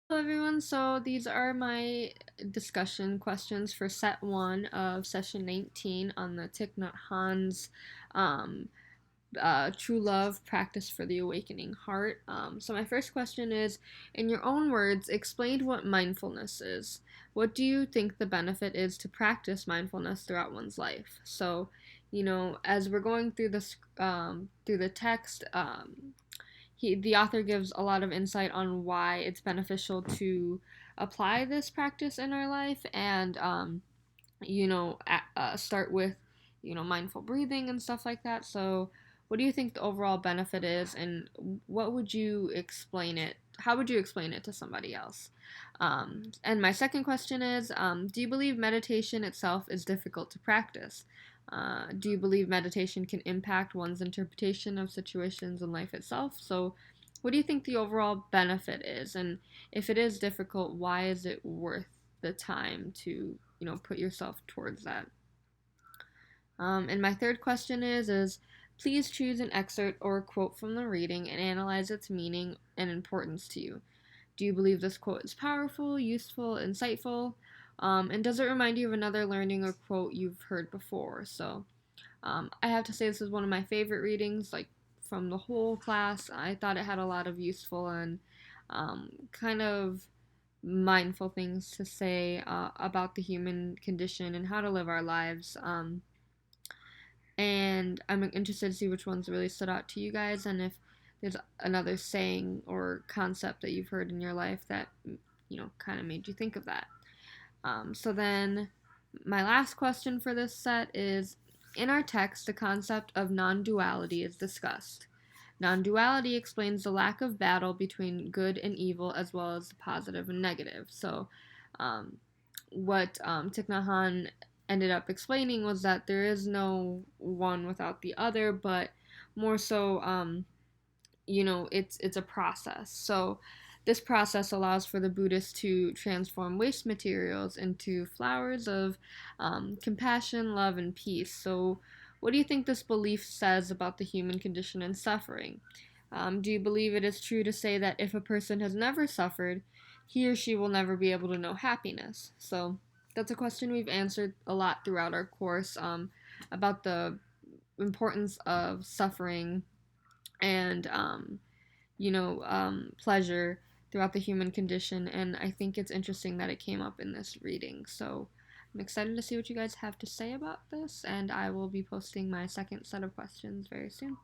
Hello everyone, so these are my discussion questions for set 1 of session 19 on the Thich Nhat Hanh's um, True Love Practice for the Awakening Heart. So my first question is, in your own words, explain what mindfulness is. What do you think the benefit is to practice mindfulness throughout one's life? So, as we're going through this through the text, the author gives a lot of insight on why it's beneficial to apply this practice in our life, and start with mindful breathing and stuff like that. So what do you think the overall benefit is, and what would you explain it how would you explain it to somebody else? And my second question is, do you believe meditation itself is difficult to practice? Do you believe meditation can impact one's interpretation of situations in life itself? So what do you think the overall benefit is, and if it is difficult, why is it worth the time to put yourself towards that? And my third question is please choose an excerpt or a quote from the reading and analyze its meaning and importance to you. Do you believe this quote is powerful, useful, insightful? And does it remind you of another learning or quote you've heard before? So I have to say this is one of my favorite readings, like from the whole class. I thought it had a lot of useful and kind of mindful things to say about the human condition and how to live our lives. And I'm interested to see which ones really stood out to you guys, and if there's another saying or concept that you've heard in your life that kind of made you think of that. So then, my last question for this set is, in our text, the concept of non duality is discussed. Non duality explains the lack of battle between good and evil, as well as the positive and negative. So, um, what Thich Nhat Hanh ended up explaining was that there is no one without the other, but more so, it's a process. So this process allows for the Buddhists to transform waste materials into flowers of compassion, love, and peace. So what do you think this belief says about the human condition and suffering? Do you believe it is true to say that if a person has never suffered, he or she will never be able to know happiness? So that's a question we've answered a lot throughout our course, about the importance of suffering and pleasure throughout the human condition. And I think it's interesting that it came up in this reading. So I'm excited to see what you guys have to say about this, and I will be posting my second set of questions very soon.